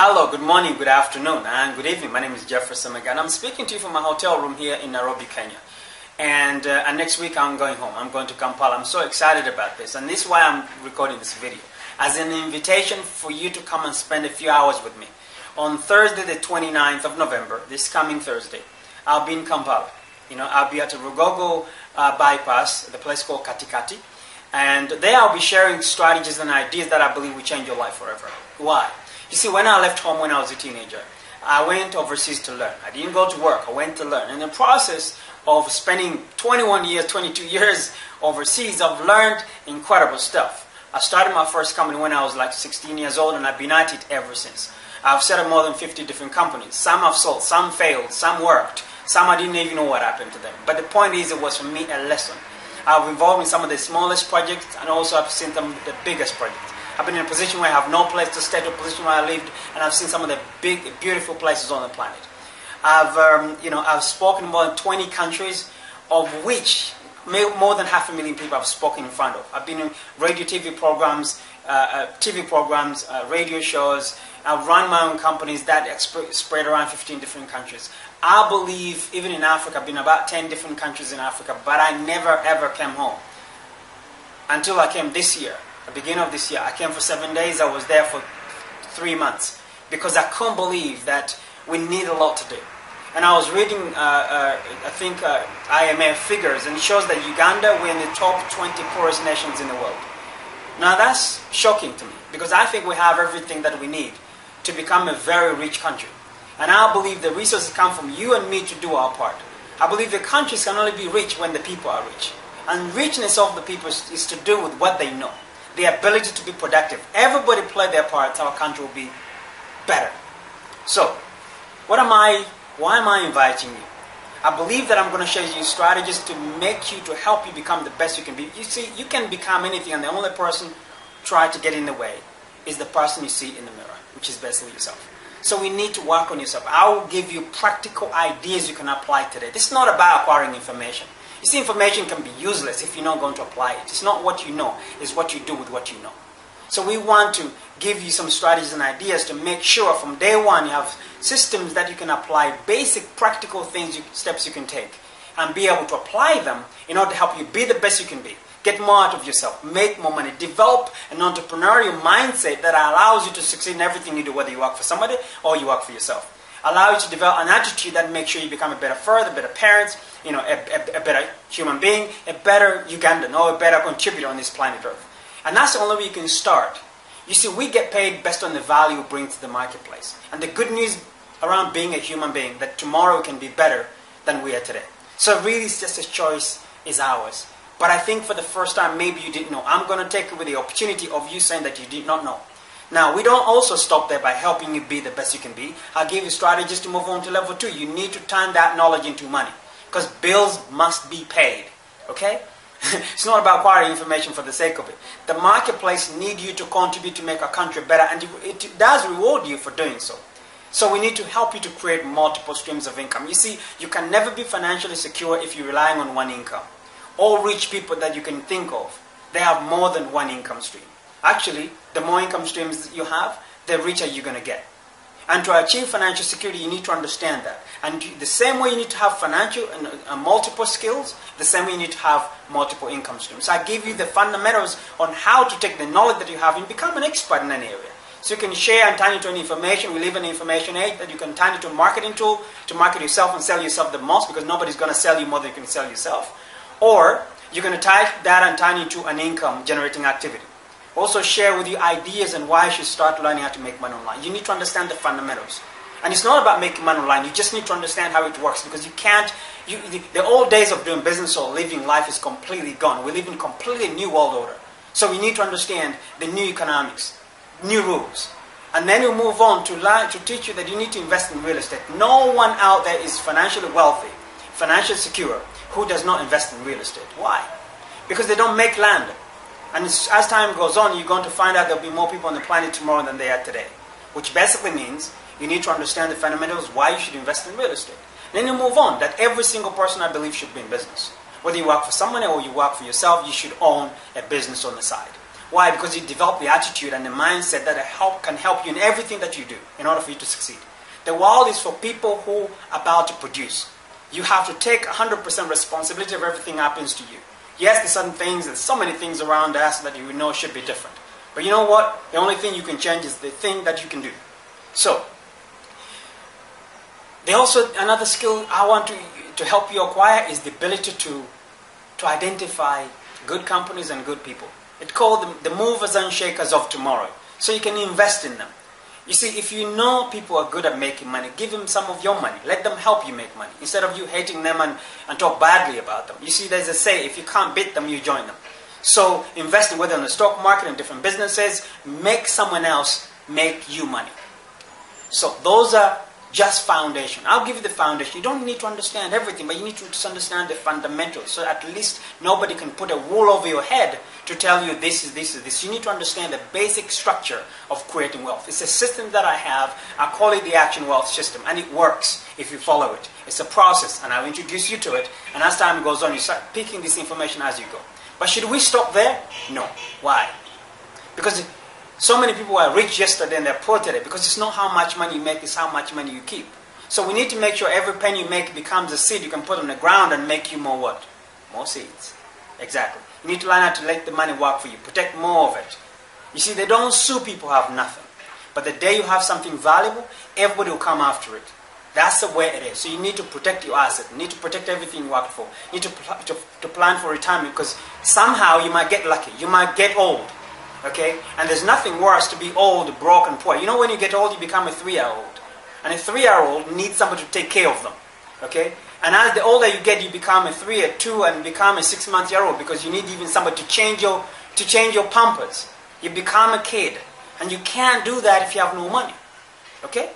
Hello, good morning, good afternoon, and good evening. My name is Geoffrey Semaganda. I'm speaking to you from my hotel room here in Nairobi, Kenya. And next week I'm going home. I'm going to Kampala. I'm so excited about this. And this is why I'm recording this video. As an invitation for you to come and spend a few hours with me. On Thursday, the 29th of November, this coming Thursday, I'll be in Kampala. I'll be at the Rugogo bypass, the place called Katikati. And there I'll be sharing strategies and ideas that I believe will change your life forever. Why? You see, when I left home when I was a teenager, I went overseas to learn. I didn't go to work. I went to learn. In the process of spending 21 years, 22 years overseas, I've learned incredible stuff. I started my first company when I was like 16 years old, and I've been at it ever since. I've set up more than 50 different companies. Some I've sold, some failed, some worked, some I didn't even know what happened to them. But the point is, it was for me a lesson. I've been involved in some of the smallest projects, and also I've seen some of the biggest projects. I've been in a position where I have no place to stay, to a position where I lived, and I've seen some of the big, beautiful places on the planet. I've spoken in more than 20 countries, of which more than 500,000 people I've spoken in front of. I've been in radio, TV programs, radio shows. I've run my own companies that spread around 15 different countries. I believe, even in Africa, I've been about 10 different countries in Africa, but I never ever came home until I came this year. The beginning of this year, I came for 7 days. I was there for 3 months because I couldn't believe that we need a lot to do. And I was reading, IMF figures, and it shows that Uganda, we're in the top 20 poorest nations in the world. Now that's shocking to me because I think we have everything that we need to become a very rich country. And I believe the resources come from you and me to do our part. I believe the countries can only be rich when the people are rich. And richness of the people is to do with what they know. The ability to be productive. Everybody play their parts, our country will be better. So, why am I inviting you? I believe that I'm going to show you strategies to help you become the best you can be. You see, you can become anything, and the only person trying to get in the way is the person you see in the mirror, which is basically yourself. So we need to work on yourself. I will give you practical ideas you can apply today. This is not about acquiring information. You see, information can be useless if you're not going to apply it. It's not what you know, it's what you do with what you know. So we want to give you some strategies and ideas to make sure from day one you have systems that you can apply, basic practical steps you can take, and be able to apply them in order to help you be the best you can be. Get more out of yourself, make more money, develop an entrepreneurial mindset that allows you to succeed in everything you do, whether you work for somebody or you work for yourself. Allow you to develop an attitude that makes sure you become a better father, a better parent, a better human being, a better Ugandan, or a better contributor on this planet Earth. And that's the only way you can start. You see, we get paid based on the value we bring to the marketplace. And the good news around being a human being, that tomorrow can be better than we are today. So really, it's just a choice is ours. But I think for the first time, maybe you didn't know. I'm going to take away the opportunity of you saying that you did not know. Now, we don't also stop there by helping you be the best you can be. I'll give you strategies to move on to level 2. You need to turn that knowledge into money. Because bills must be paid. Okay? It's not about acquiring information for the sake of it. The marketplace needs you to contribute to make our country better. And it does reward you for doing so. So we need to help you to create multiple streams of income. You see, you can never be financially secure if you're relying on one income. All rich people that you can think of, they have more than one income stream. Actually, the more income streams you have, the richer you're going to get. And to achieve financial security, you need to understand that. And the same way you need to have financial and multiple skills, the same way you need to have multiple income streams. So I give you the fundamentals on how to take the knowledge that you have and become an expert in an area. So you can share and turn it into information. We live in an information age that you can turn it to a marketing tool to market yourself and sell yourself the most, because nobody's going to sell you more than you can sell yourself. Or you're going to take that and turn it into an income generating activity. Also share with you ideas and why you should start learning how to make money online. You need to understand the fundamentals. And it's not about making money online. You just need to understand how it works, because you can't, the old days of doing business or living life is completely gone. We live in a completely new world order. So we need to understand the new economics, new rules. And then you move on to teach you that you need to invest in real estate. No one out there is financially wealthy, financially secure, who does not invest in real estate. Why? Because they don't make land. And as time goes on, you're going to find out there'll be more people on the planet tomorrow than there are today. Which basically means you need to understand the fundamentals, why you should invest in real estate. Then you move on, that every single person, I believe, should be in business. Whether you work for someone or you work for yourself, you should own a business on the side. Why? Because you develop the attitude and the mindset that can help you in everything that you do in order for you to succeed. The world is for people who are about to produce. You have to take 100% responsibility of everything that happens to you. Yes, there's certain things, there's so many things around us that you know should be different. But you know what? The only thing you can change is the thing that you can do. So, another skill I want to help you acquire is the ability to identify good companies and good people. It's called the movers and shakers of tomorrow. So you can invest in them. You see, if you know people are good at making money, give them some of your money. Let them help you make money. Instead of you hating them and talk badly about them. You see, there's a say, if you can't beat them, you join them. So investing, whether in the stock market and different businesses, make someone else make you money. So those are just foundation. I'll give you the foundation. You don't need to understand everything, but you need to just understand the fundamentals. So at least nobody can put a wool over your head to tell you this is this is this. You need to understand the basic structure of creating wealth. It's a system that I have. I call it the Action Wealth System, and it works if you follow it. It's a process, and I'll introduce you to it. And as time goes on, you start picking this information as you go. But should we stop there? No. Why? Because so many people were rich yesterday and they're poor today, because it's not how much money you make, it's how much money you keep. So we need to make sure every penny you make becomes a seed you can put on the ground and make you more what? More seeds. Exactly. You need to learn how to let the money work for you. Protect more of it. You see, they don't sue people who have nothing. But the day you have something valuable, everybody will come after it. That's the way it is. So you need to protect your asset. You need to protect everything you worked for. You need to plan for retirement, because somehow you might get lucky. You might get old. Okay? And there's nothing worse to be old, broke, and poor. You know, when you get old, you become a 3-year-old. And a 3-year-old needs somebody to take care of them. Okay? And as the older you get, you become a 3, a 2, and become a 6-month-year-old, because you need even somebody to change your pampers. You become a kid. And you can't do that if you have no money. Okay?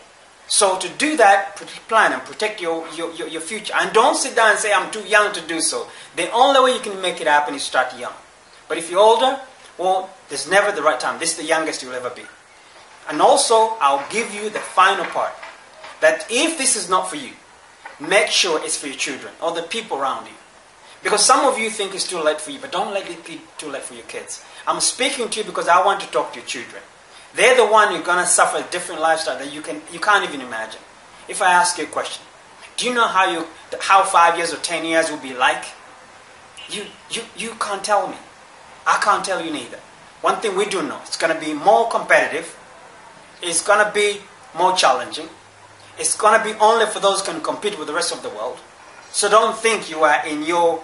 So to do that, plan and protect your future. And don't sit down and say, I'm too young to do so. The only way you can make it happen is start young. But if you're older, well, there's never the right time. This is the youngest you'll ever be. And also, I'll give you the final part. That if this is not for you, make sure it's for your children or the people around you. Because some of you think it's too late for you, but don't let it be too late for your kids. I'm speaking to you because I want to talk to your children. They're the one who's going to suffer a different lifestyle that you can't even imagine. If I ask you a question, do you know how 5 years or 10 years will be like? You can't tell me. I can't tell you neither. One thing we do know, it's going to be more competitive. It's going to be more challenging. It's going to be only for those who can compete with the rest of the world. So don't think you are in your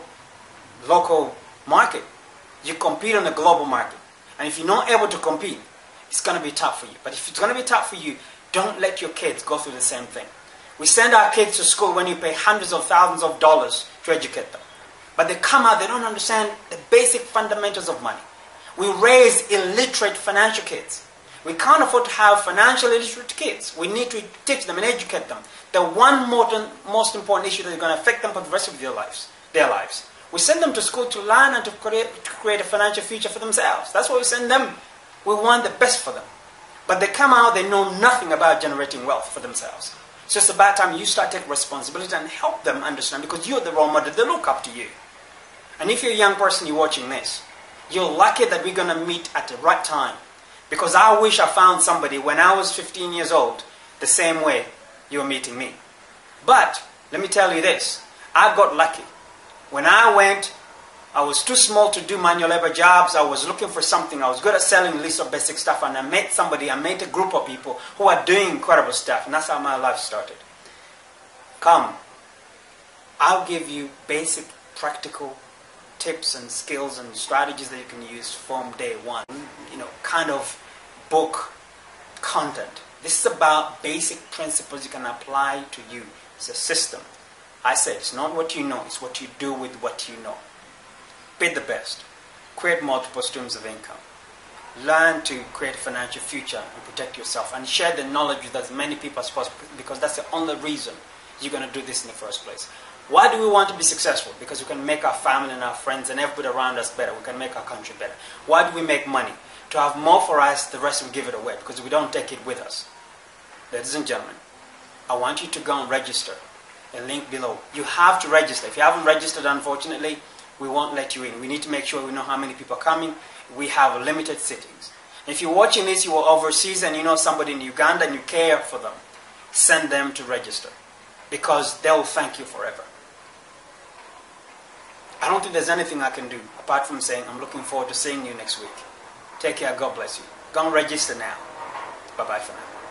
local market. You compete on the global market. And if you're not able to compete, it's going to be tough for you. But if it's going to be tough for you, don't let your kids go through the same thing. We send our kids to school when you pay hundreds of thousands of dollars to educate them. But they come out, they don't understand the basic fundamentals of money. We raise illiterate financial kids. We can't afford to have financially illiterate kids. We need to teach them and educate them. The one most important issue that is going to affect them for the rest of their lives. We send them to school to learn and to create a financial future for themselves. That's why we send them. We want the best for them. But they come out, they know nothing about generating wealth for themselves. So it's about time you start taking responsibility and help them understand, because you're the role model. They look up to you. And if you're a young person, you're watching this, you're lucky that we're going to meet at the right time. Because I wish I found somebody when I was 15 years old, the same way you're meeting me. But, let me tell you this, I got lucky. When I went, I was too small to do manual labor jobs. I was looking for something. I was good at selling lists of basic stuff. And I met somebody, I met a group of people who are doing incredible stuff. And that's how my life started. Come, I'll give you basic, practical tips and skills and strategies that you can use from day one. Kind of book content. This is about basic principles you can apply to you. It's a system. I said it's not what you know, it's what you do with what you know. Be the best. Create multiple streams of income. Learn to create a financial future and protect yourself. And share the knowledge with as many people as possible, because that's the only reason you're going to do this in the first place. Why do we want to be successful? Because we can make our family and our friends and everybody around us better. We can make our country better. Why do we make money? To have more for us, the rest we give it away, because we don't take it with us. Ladies and gentlemen, I want you to go and register. The link below. You have to register. If you haven't registered, unfortunately, we won't let you in. We need to make sure we know how many people are coming. we have limited sittings. If you're watching this, you are overseas and you know somebody in Uganda and you care for them, send them to register, because they will thank you forever. I don't think there's anything I can do apart from saying I'm looking forward to seeing you next week. Take care. God bless you. Go and register now. Bye-bye for now.